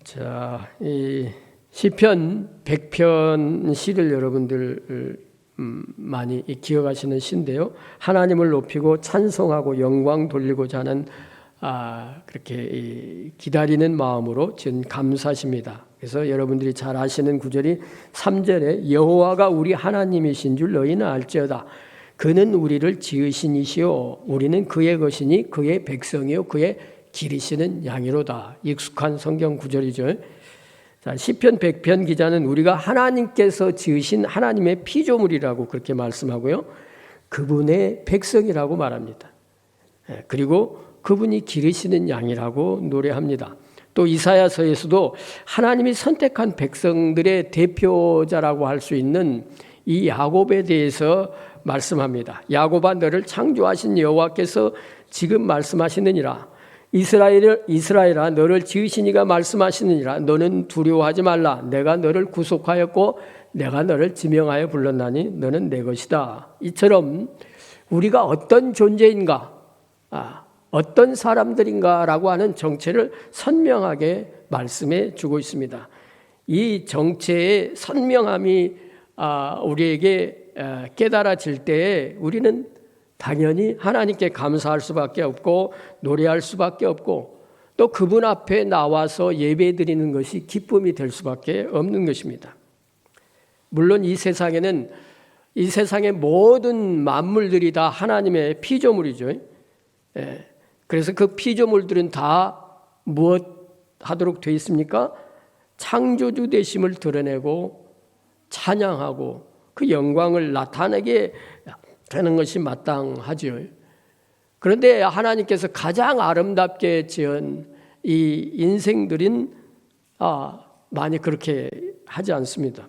자, 이 시편 100편 시를 여러분들 많이 기억하시는 시인데요. 하나님을 높이고 찬송하고 영광 돌리고자 하는 그렇게 기다리는 마음으로 지은 감사십니다. 그래서 여러분들이 잘 아시는 구절이 3절에 여호와가 우리 하나님이신 줄 너희는 알지어다. 그는 우리를 지으신 이시요 우리는 그의 것이니 그의 백성이요 그의 기르시는 양이로다. 익숙한 성경 구절이죠. 자, 시편 100편 기자는 우리가 하나님께서 지으신 하나님의 피조물이라고 그렇게 말씀하고요. 그분의 백성이라고 말합니다. 그리고 그분이 기르시는 양이라고 노래합니다. 또 이사야서에서도 하나님이 선택한 백성들의 대표자라고 할 수 있는 이 야곱에 대해서 말씀합니다. 야곱아 너를 창조하신 여호와께서 지금 말씀하시느니라. 이스라엘아 너를 지으신 이가 말씀하시느니라. 너는 두려워하지 말라. 내가 너를 구속하였고 내가 너를 지명하여 불렀나니 너는 내 것이다. 이처럼 우리가 어떤 존재인가, 어떤 사람들인가라고 하는 정체를 선명하게 말씀해 주고 있습니다. 이 정체의 선명함이 우리에게 깨달아질 때에 우리는 당연히 하나님께 감사할 수밖에 없고 노래할 수밖에 없고 또 그분 앞에 나와서 예배드리는 것이 기쁨이 될 수밖에 없는 것입니다. 물론 이 세상에는 이 세상의 모든 만물들이 다 하나님의 피조물이죠. 그래서 그 피조물들은 다 무엇 하도록 되어 있습니까? 창조주 되심을 드러내고 찬양하고 그 영광을 나타내게 되는 것이 마땅하죠. 그런데 하나님께서 가장 아름답게 지은 이 인생들은 많이 그렇게 하지 않습니다.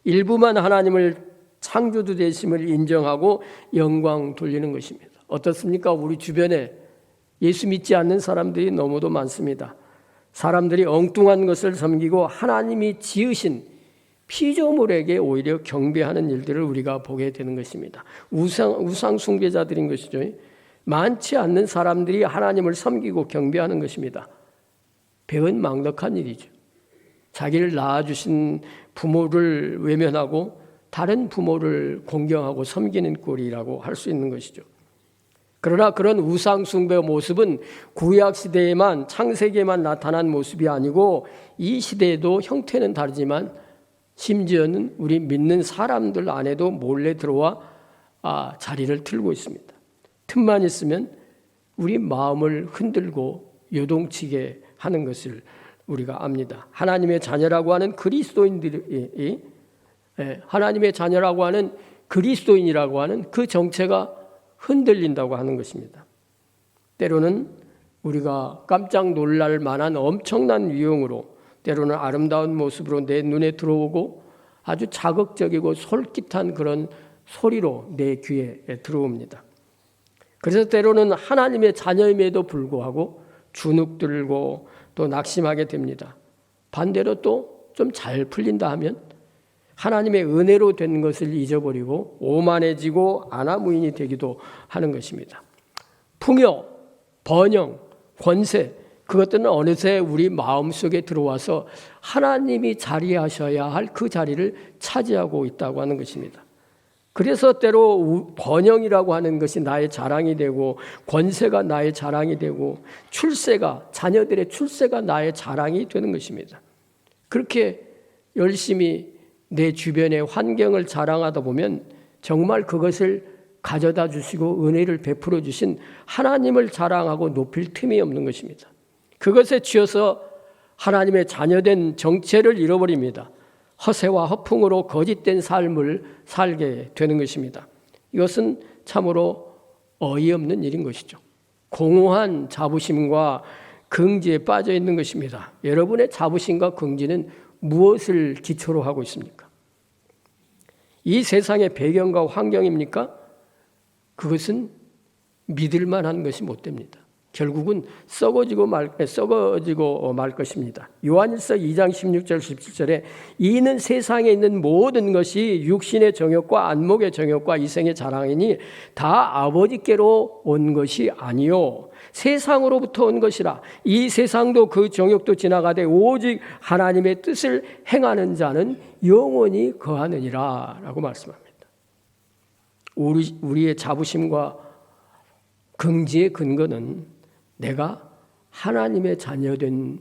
일부만 하나님을 창조주 되심을 인정하고 영광 돌리는 것입니다. 어떻습니까? 우리 주변에 예수 믿지 않는 사람들이 너무도 많습니다. 사람들이 엉뚱한 것을 섬기고 하나님이 지으신 피조물에게 오히려 경배하는 일들을 우리가 보게 되는 것입니다. 우상 숭배자들인 것이죠. 많지 않는 사람들이 하나님을 섬기고 경배하는 것입니다. 배은망덕한 일이죠. 자기를 낳아주신 부모를 외면하고 다른 부모를 공경하고 섬기는 꼴이라고 할 수 있는 것이죠. 그러나 그런 우상 숭배 모습은 구약 시대에만 창세기에만 나타난 모습이 아니고 이 시대에도 형태는 다르지만 심지어는 우리 믿는 사람들 안에도 몰래 들어와 자리를 틀고 있습니다. 틈만 있으면 우리 마음을 흔들고 요동치게 하는 것을 우리가 압니다. 하나님의 자녀라고 하는 그리스도인들이 하나님의 자녀라고 하는 그리스도인이라고 하는 그 정체가 흔들린다고 하는 것입니다. 때로는 우리가 깜짝 놀랄 만한 엄청난 위용으로 때로는 아름다운 모습으로 내 눈에 들어오고 아주 자극적이고 솔깃한 그런 소리로 내 귀에 들어옵니다. 그래서 때로는 하나님의 자녀임에도 불구하고 주눅들고 또 낙심하게 됩니다. 반대로 또 좀 잘 풀린다 하면 하나님의 은혜로 된 것을 잊어버리고 오만해지고 아나무인이 되기도 하는 것입니다. 풍요, 번영, 권세 그것들은 어느새 우리 마음속에 들어와서 하나님이 자리하셔야 할 그 자리를 차지하고 있다고 하는 것입니다. 그래서 때로 번영이라고 하는 것이 나의 자랑이 되고 권세가 나의 자랑이 되고 자녀들의 출세가 나의 자랑이 되는 것입니다. 그렇게 열심히 내 주변의 환경을 자랑하다 보면 정말 그것을 가져다 주시고 은혜를 베풀어 주신 하나님을 자랑하고 높일 틈이 없는 것입니다. 그것에 취해서 하나님의 자녀된 정체를 잃어버립니다. 허세와 허풍으로 거짓된 삶을 살게 되는 것입니다. 이것은 참으로 어이없는 일인 것이죠. 공허한 자부심과 긍지에 빠져 있는 것입니다. 여러분의 자부심과 긍지는 무엇을 기초로 하고 있습니까? 이 세상의 배경과 환경입니까? 그것은 믿을 만한 것이 못 됩니다. 결국은 썩어지고 말 것입니다. 요한일서 2장 16절 17절에 이는 세상에 있는 모든 것이 육신의 정욕과 안목의 정욕과 이생의 자랑이니 다 아버지께로 온 것이 아니요 세상으로부터 온 것이라. 이 세상도 그 정욕도 지나가되 오직 하나님의 뜻을 행하는 자는 영원히 거하느니라 라고 말씀합니다. 우리의 자부심과 긍지의 근거는 내가 하나님의 자녀된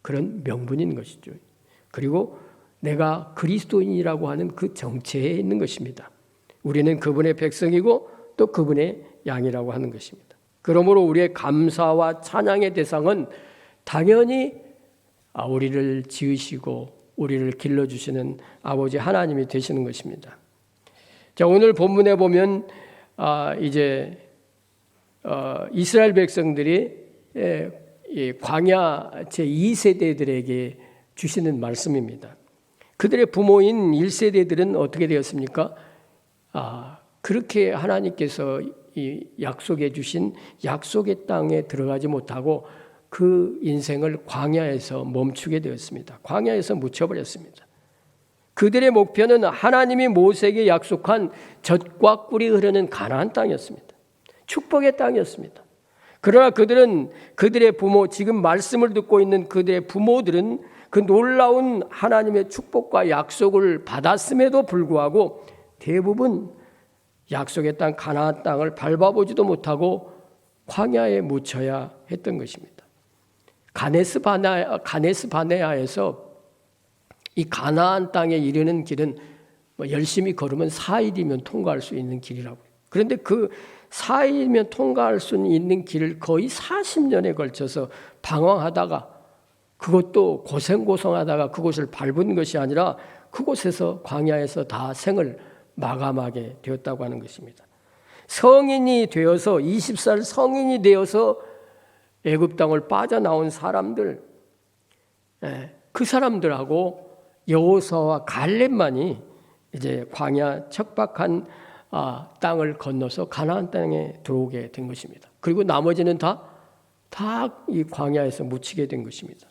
그런 명분인 것이죠. 그리고 내가 그리스도인이라고 하는 그 정체에 있는 것입니다. 우리는 그분의 백성이고 또 그분의 양이라고 하는 것입니다. 그러므로 우리의 감사와 찬양의 대상은 당연히 우리를 지으시고 우리를 길러주시는 아버지 하나님이 되시는 것입니다. 자, 오늘 본문에 보면 이제 이스라엘 백성들이 광야 제2세대들에게 주시는 말씀입니다. 그들의 부모인 1세대들은 어떻게 되었습니까? 그렇게 하나님께서 이 약속해 주신 약속의 땅에 들어가지 못하고 그 인생을 광야에서 멈추게 되었습니다. 광야에서 묻혀버렸습니다. 그들의 목표는 하나님이 모세에게 약속한 젖과 꿀이 흐르는 가나안 땅이었습니다. 축복의 땅이었습니다. 그러나 그들의 부모, 지금 말씀을 듣고 있는 그들의 부모들은 그 놀라운 하나님의 축복과 약속을 받았음에도 불구하고 대부분 약속의 땅 가나안 땅을 밟아보지도 못하고 광야에 묻혀야 했던 것입니다. 가데스 바네아에서 이 가나안 땅에 이르는 길은 열심히 걸으면 4일이면 통과할 수 있는 길이라고요. 그런데 그 4일이면 통과할 수 있는 길을 거의 40년에 걸쳐서 방황하다가 그것도 고생하다가 그곳을 밟은 것이 아니라 그곳에서 광야에서 다 생을 마감하게 되었다고 하는 것입니다. 성인이 되어서 20살 성인이 되어서 애굽 땅을 빠져나온 사람들, 그 사람들하고 여호수아와 갈렙만이 이제 광야 척박한 땅을 건너서 가나안 땅에 들어오게 된 것입니다. 그리고 나머지는 다 이 광야에서 묻히게 된 것입니다.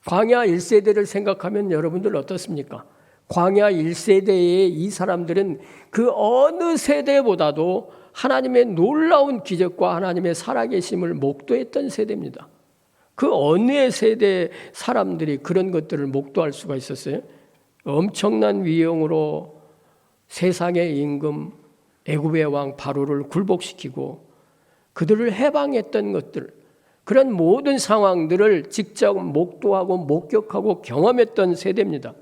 광야 1세대를 생각하면 여러분들 어떻습니까? 광야 1세대의 이 사람들은 그 어느 세대보다도 하나님의 놀라운 기적과 하나님의 살아계심을 목도했던 세대입니다. 그 어느 세대 사람들이 그런 것들을 목도할 수가 있었어요? 엄청난 위용으로 세상의 임금 애굽의 왕 바로를 굴복시키고 그들을 해방했던 것들, 그런 모든 상황들을 직접 목도하고 목격하고 경험했던 세대입니다.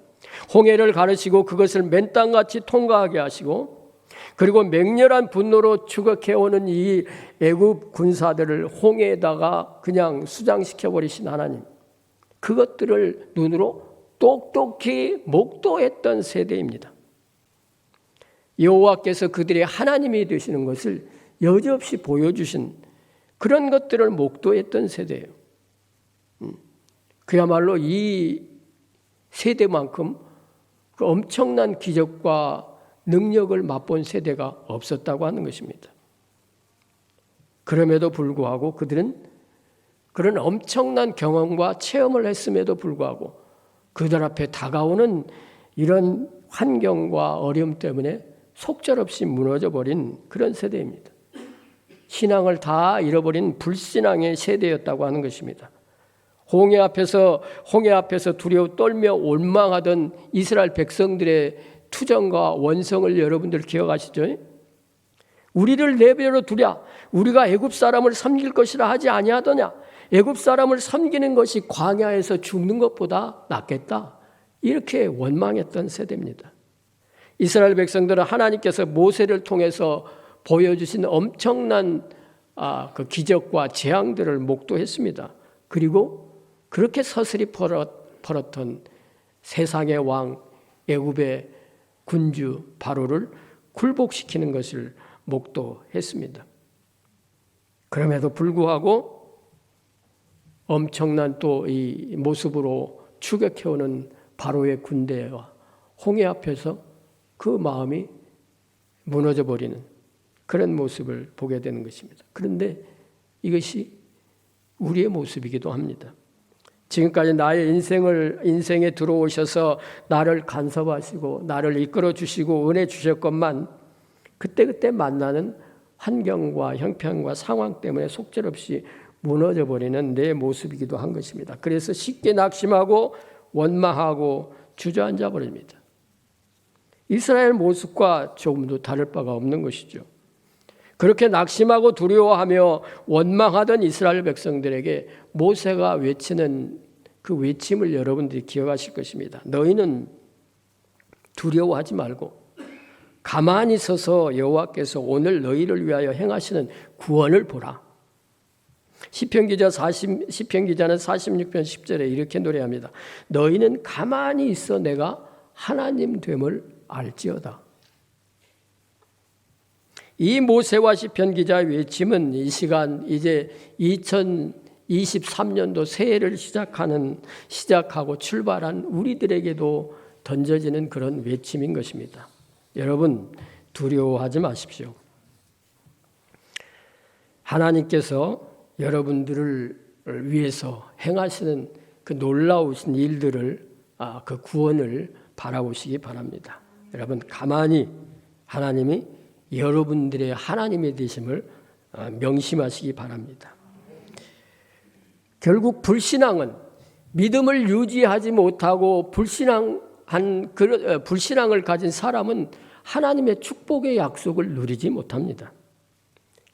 홍해를 가르치고 그것을 맨땅같이 통과하게 하시고 그리고 맹렬한 분노로 추격해오는 이 애굽 군사들을 홍해에다가 그냥 수장시켜버리신 하나님, 그것들을 눈으로 똑똑히 목도했던 세대입니다. 여호와께서 그들의 하나님이 되시는 것을 여지없이 보여주신 그런 것들을 목도했던 세대예요. 그야말로 이 세대만큼 그 엄청난 기적과 능력을 맛본 세대가 없었다고 하는 것입니다. 그럼에도 불구하고 그들은 그런 엄청난 경험과 체험을 했음에도 불구하고 그들 앞에 다가오는 이런 환경과 어려움 때문에 속절없이 무너져버린 그런 세대입니다. 신앙을 다 잃어버린 불신앙의 세대였다고 하는 것입니다. 홍해 앞에서 두려워 떨며 원망하던 이스라엘 백성들의 투정과 원성을 여러분들 기억하시죠? 우리를 내버려 두랴, 우리가 애굽 사람을 섬길 것이라 하지 아니하더냐, 애굽 사람을 섬기는 것이 광야에서 죽는 것보다 낫겠다, 이렇게 원망했던 세대입니다. 이스라엘 백성들은 하나님께서 모세를 통해서 보여주신 엄청난 그 기적과 재앙들을 목도했습니다. 그리고 그렇게 서슬이 벌었던 세상의 왕 애굽의 군주 바로를 굴복시키는 것을 목도했습니다. 그럼에도 불구하고 엄청난 또 이 모습으로 추격해오는 바로의 군대와 홍해 앞에서 그 마음이 무너져버리는 그런 모습을 보게 되는 것입니다. 그런데 이것이 우리의 모습이기도 합니다. 지금까지 나의 인생에 들어오셔서 나를 간섭하시고 나를 이끌어 주시고 은혜 주셨건만 그때그때 만나는 환경과 형편과 상황 때문에 속절없이 무너져 버리는 내 모습이기도 한 것입니다. 그래서 쉽게 낙심하고 원망하고 주저앉아 버립니다. 이스라엘 모습과 조금도 다를 바가 없는 것이죠. 그렇게 낙심하고 두려워하며 원망하던 이스라엘 백성들에게 모세가 외치는 그 외침을 여러분들이 기억하실 것입니다. 너희는 두려워하지 말고 가만히 서서 여호와께서 오늘 너희를 위하여 행하시는 구원을 보라. 시편 기자는 46편 10절에 이렇게 노래합니다. 너희는 가만히 있어 내가 하나님 됨을 알지어다. 이 모세와 시편 기자의 외침은 이 시간 이제 2023년도 새해를 시작하고 출발한 우리들에게도 던져지는 그런 외침인 것입니다. 여러분 두려워하지 마십시오. 하나님께서 여러분들을 위해서 행하시는 그 놀라우신 일들을 그 구원을 바라보시기 바랍니다. 여러분 가만히 하나님이 여러분들의 하나님의 되심을 명심하시기 바랍니다. 결국 불신앙은 믿음을 유지하지 못하고 불신앙을 가진 사람은 하나님의 축복의 약속을 누리지 못합니다.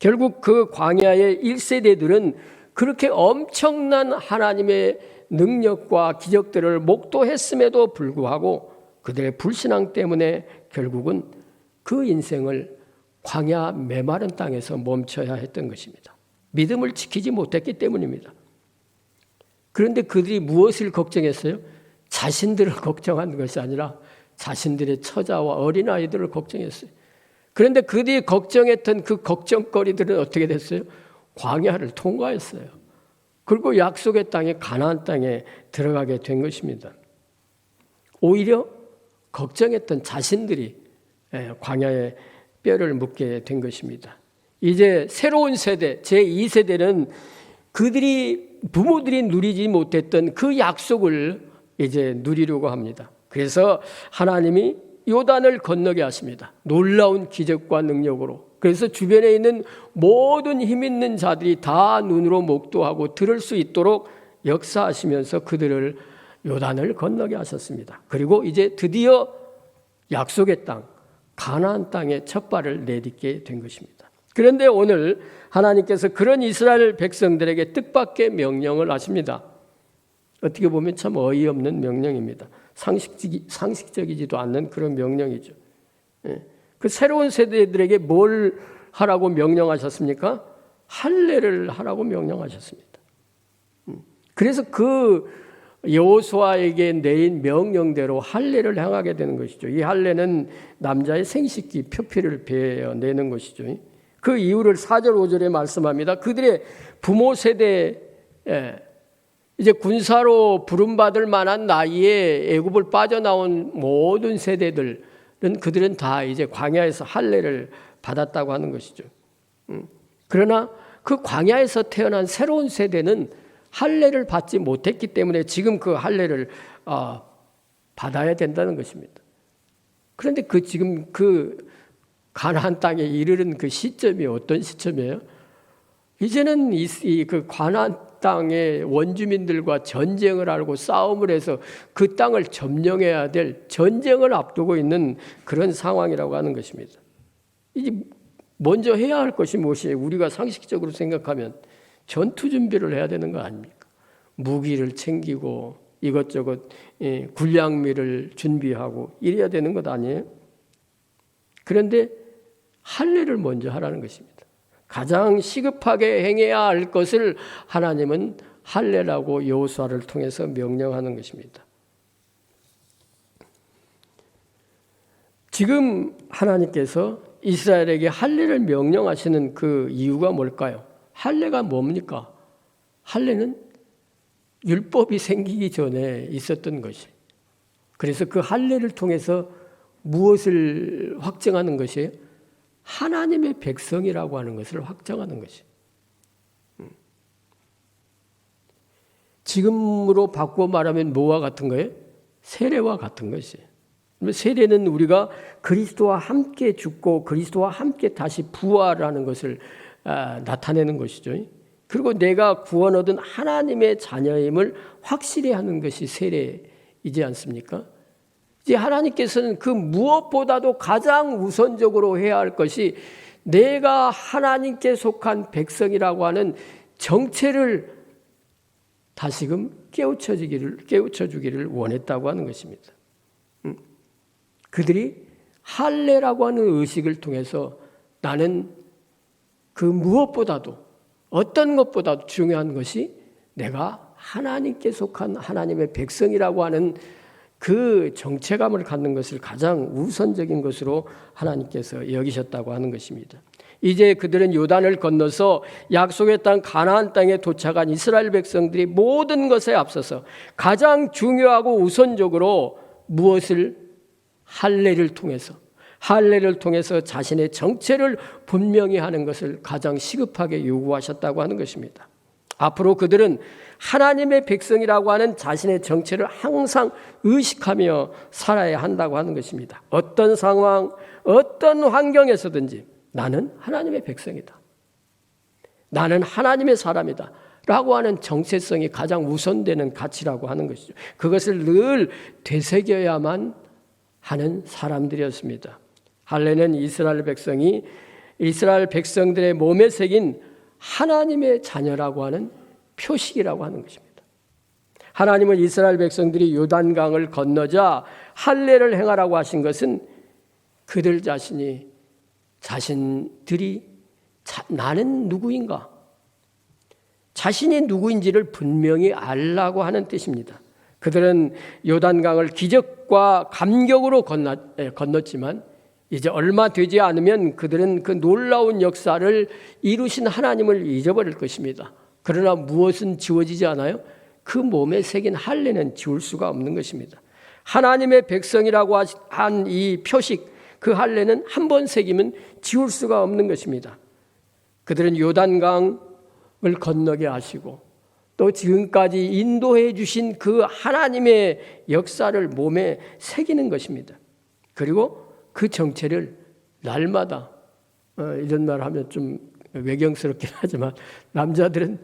결국 그 광야의 1세대들은 그렇게 엄청난 하나님의 능력과 기적들을 목도했음에도 불구하고 그들의 불신앙 때문에 결국은 그 인생을 광야 메마른 땅에서 멈춰야 했던 것입니다. 믿음을 지키지 못했기 때문입니다. 그런데 그들이 무엇을 걱정했어요? 자신들을 걱정한 것이 아니라 자신들의 처자와 어린아이들을 걱정했어요. 그런데 그들이 걱정했던 그 걱정거리들은 어떻게 됐어요? 광야를 통과했어요. 그리고 약속의 땅에 가나안 땅에 들어가게 된 것입니다. 오히려 걱정했던 자신들이 광야에 뼈를 묻게 된 것입니다. 이제 새로운 세대, 제2세대는 부모들이 누리지 못했던 그 약속을 이제 누리려고 합니다. 그래서 하나님이 요단을 건너게 하십니다. 놀라운 기적과 능력으로. 그래서 주변에 있는 모든 힘 있는 자들이 다 눈으로 목도하고 들을 수 있도록 역사하시면서 그들을 요단을 건너게 하셨습니다. 그리고 이제 드디어 약속의 땅, 가나안 땅에 첫 발을 내딛게 된 것입니다. 그런데 오늘 하나님께서 그런 이스라엘 백성들에게 뜻밖의 명령을 하십니다. 어떻게 보면 참 어이없는 명령입니다. 상식적이지도 않는 그런 명령이죠. 그 새로운 세대들에게 뭘 하라고 명령하셨습니까? 할례를 하라고 명령하셨습니다. 그래서 그 여호수아에게 내린 명령대로 할례를 행하게 되는 것이죠. 이 할례는 남자의 생식기 표피를 베어내는 것이죠. 그 이유를 4절 5절에 말씀합니다. 그들의 부모 세대에 이제 군사로 부름받을 만한 나이에 애굽을 빠져나온 모든 세대들은 그들은 다 이제 광야에서 할례를 받았다고 하는 것이죠. 그러나 그 광야에서 태어난 새로운 세대는 할례를 받지 못했기 때문에 지금 그 할례를 받아야 된다는 것입니다. 그런데 지금 가나안 땅에 이르는 그 시점이 어떤 시점이에요? 이제는 그 가나안 땅의 원주민들과 전쟁을 하고 싸움을 해서 그 땅을 점령해야 될 전쟁을 앞두고 있는 그런 상황이라고 하는 것입니다. 이제 먼저 해야 할 것이 무엇이에요? 우리가 상식적으로 생각하면 전투 준비를 해야 되는 거 아닙니까? 무기를 챙기고 이것저것 군량미를 준비하고 이래야 되는 것 아니에요? 그런데 할례를 먼저 하라는 것입니다. 가장 시급하게 행해야 할 것을 하나님은 할례라고 여호수아를 통해서 명령하는 것입니다. 지금 하나님께서 이스라엘에게 할례를 명령하시는 그 이유가 뭘까요? 할례가 뭡니까? 할례는 율법이 생기기 전에 있었던 것이. 그래서 그 할례를 통해서 무엇을 확정하는 것이에요? 하나님의 백성이라고 하는 것을 확정하는 것이. 지금으로 바꾸어 말하면 뭐와 같은 거예요? 세례와 같은 것이에요. 세례는 우리가 그리스도와 함께 죽고 그리스도와 함께 다시 부활하는 것을 나타내는 것이죠. 그리고 내가 구원 얻은 하나님의 자녀임을 확실히 하는 것이 세례이지 않습니까? 이제 하나님께서는 그 무엇보다도 가장 우선적으로 해야 할 것이 내가 하나님께 속한 백성이라고 하는 정체를 다시금 깨우쳐주기를 원했다고 하는 것입니다. 그들이 할례라고 하는 의식을 통해서 나는 그 무엇보다도 어떤 것보다도 중요한 것이 내가 하나님께 속한 하나님의 백성이라고 하는 그 정체감을 갖는 것을 가장 우선적인 것으로 하나님께서 여기셨다고 하는 것입니다. 이제 그들은 요단을 건너서 약속의 땅 가나안 땅에 도착한 이스라엘 백성들이 모든 것에 앞서서 가장 중요하고 우선적으로 무엇을 할례를 통해서 자신의 정체를 분명히 하는 것을 가장 시급하게 요구하셨다고 하는 것입니다. 앞으로 그들은 하나님의 백성이라고 하는 자신의 정체를 항상 의식하며 살아야 한다고 하는 것입니다. 어떤 상황, 어떤 환경에서든지 나는 하나님의 백성이다. 나는 하나님의 사람이다. 라고 하는 정체성이 가장 우선되는 가치라고 하는 것이죠. 그것을 늘 되새겨야만 하는 사람들이었습니다. 할례는 이스라엘 백성들의 몸에 새긴 하나님의 자녀라고 하는 표식이라고 하는 것입니다. 하나님은 이스라엘 백성들이 요단강을 건너자 할례를 행하라고 하신 것은 그들 자신들이 나는 누구인가? 자신이 누구인지를 분명히 알라고 하는 뜻입니다. 그들은 요단강을 기적과 감격으로 건넜지만 이제 얼마 되지 않으면 그들은 그 놀라운 역사를 이루신 하나님을 잊어버릴 것입니다. 그러나 무엇은 지워지지 않아요? 그 몸에 새긴 할례는 지울 수가 없는 것입니다. 하나님의 백성이라고 한 이 표식, 그 할례는 한 번 새기면 지울 수가 없는 것입니다. 그들은 요단강을 건너게 하시고 또 지금까지 인도해 주신 그 하나님의 역사를 몸에 새기는 것입니다. 그리고 그 정체를 날마다 이런 말 하면 좀 외경스럽긴 하지만 남자들은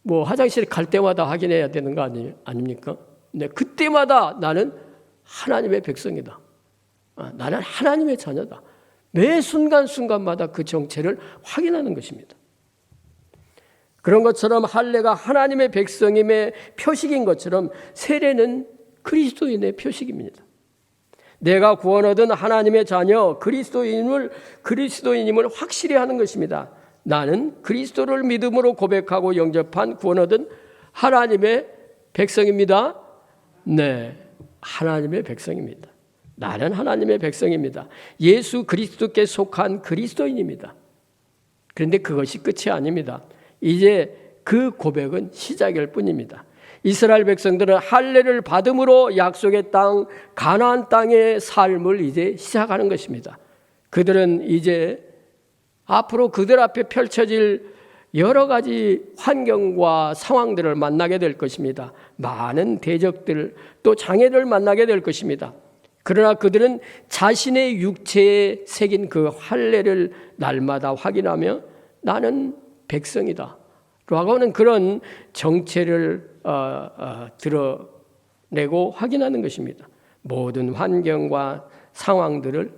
뭐 화장실 갈 때마다 확인해야 되는 거 아닙니까? 근데 그때마다 나는 하나님의 백성이다. 나는 하나님의 자녀다. 매 순간순간마다 그 정체를 확인하는 것입니다. 그런 것처럼 할례가 하나님의 백성임의 표식인 것처럼 세례는 그리스도인의 표식입니다. 내가 구원 얻은 하나님의 자녀 그리스도인임을 확실히 하는 것입니다. 나는 그리스도를 믿음으로 고백하고 영접한 구원 얻은 하나님의 백성입니다. 네, 하나님의 백성입니다. 나는 하나님의 백성입니다. 예수 그리스도께 속한 그리스도인입니다. 그런데 그것이 끝이 아닙니다. 이제 그 고백은 시작일 뿐입니다. 이스라엘 백성들은 할례를 받음으로 약속의 땅 가나안 땅의 삶을 이제 시작하는 것입니다. 그들은 이제 앞으로 그들 앞에 펼쳐질 여러 가지 환경과 상황들을 만나게 될 것입니다. 많은 대적들 또 장애를 만나게 될 것입니다. 그러나 그들은 자신의 육체에 새긴 그 할례를 날마다 확인하며 나는 백성이다 라고 하는 그런 정체를 드러내고 확인하는 것입니다. 모든 환경과 상황들을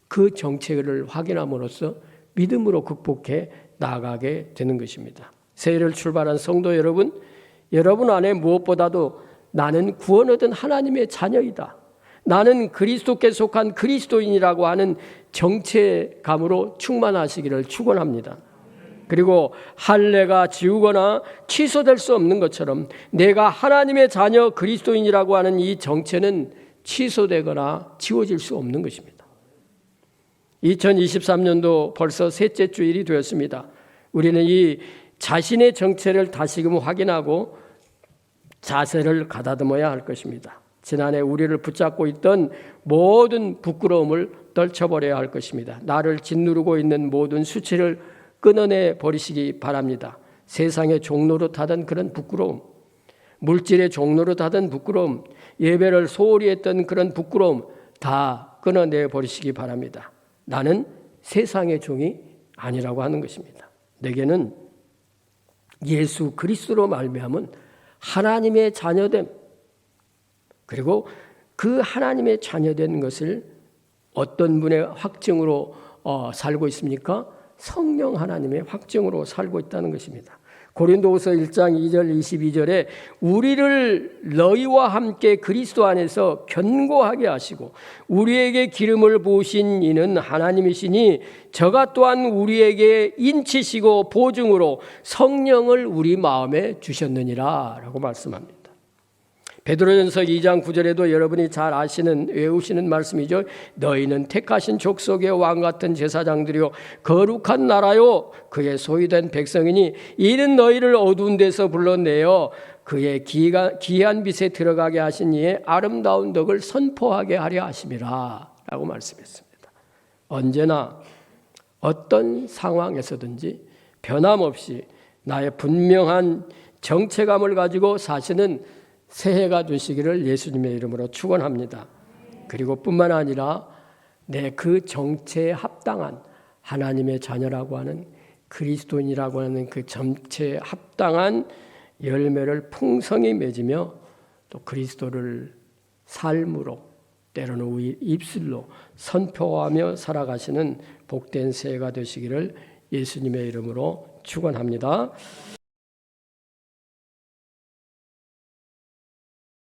그 정체를 확인함으로써 믿음으로 극복해 나아가게 되는 것입니다. 새해를 출발한 성도 여러분 안에 무엇보다도 나는 구원 얻은 하나님의 자녀이다. 나는 그리스도께 속한 그리스도인이라고 하는 정체감으로 충만하시기를 축원합니다. 그리고 할례가 지우거나 취소될 수 없는 것처럼 내가 하나님의 자녀 그리스도인이라고 하는 이 정체는 취소되거나 지워질 수 없는 것입니다. 2023년도 벌써 셋째 주일이 되었습니다. 우리는 이 자신의 정체를 다시금 확인하고 자세를 가다듬어야 할 것입니다. 지난해 우리를 붙잡고 있던 모든 부끄러움을 떨쳐버려야 할 것입니다. 나를 짓누르고 있는 모든 수치를 끊어내 버리시기 바랍니다. 세상의 종로로 타던 그런 부끄러움, 물질의 종로로 하던 부끄러움, 예배를 소홀히 했던 그런 부끄러움 다 끊어내 버리시기 바랍니다. 나는 세상의 종이 아니라고 하는 것입니다. 내게는 예수 그리스도로 말미암은 하나님의 자녀됨, 그리고 그 하나님의 자녀된 것을 어떤 분의 확증으로 살고 있습니까? 성령 하나님의 확증으로 살고 있다는 것입니다. 고린도후서 1장 2절 22절에 우리를 너희와 함께 그리스도 안에서 견고하게 하시고 우리에게 기름을 부으신 이는 하나님이시니 저가 또한 우리에게 인치시고 보증으로 성령을 우리 마음에 주셨느니라 라고 말씀합니다. 베드로전서 2장 9절에도 여러분이 잘 아시는 외우시는 말씀이죠. 너희는 택하신 족속의 왕같은 제사장들이요 거룩한 나라요 그의 소유된 백성이니 이는 너희를 어두운 데서 불러내어 그의 기이한 빛에 들어가게 하신 이의 아름다운 덕을 선포하게 하려 하심이라 라고 말씀했습니다. 언제나 어떤 상황에서든지 변함없이 나의 분명한 정체감을 가지고 사시는 새해가 되시기를 예수님의 이름으로 축원합니다. 그리고 뿐만 아니라 내 그 정체에 합당한 하나님의 자녀라고 하는 그리스도인이라고 하는 그 정체에 합당한 열매를 풍성히 맺으며 또 그리스도를 삶으로 때로는 우리 입술로 선포하며 살아가시는 복된 새해가 되시기를 예수님의 이름으로 축원합니다.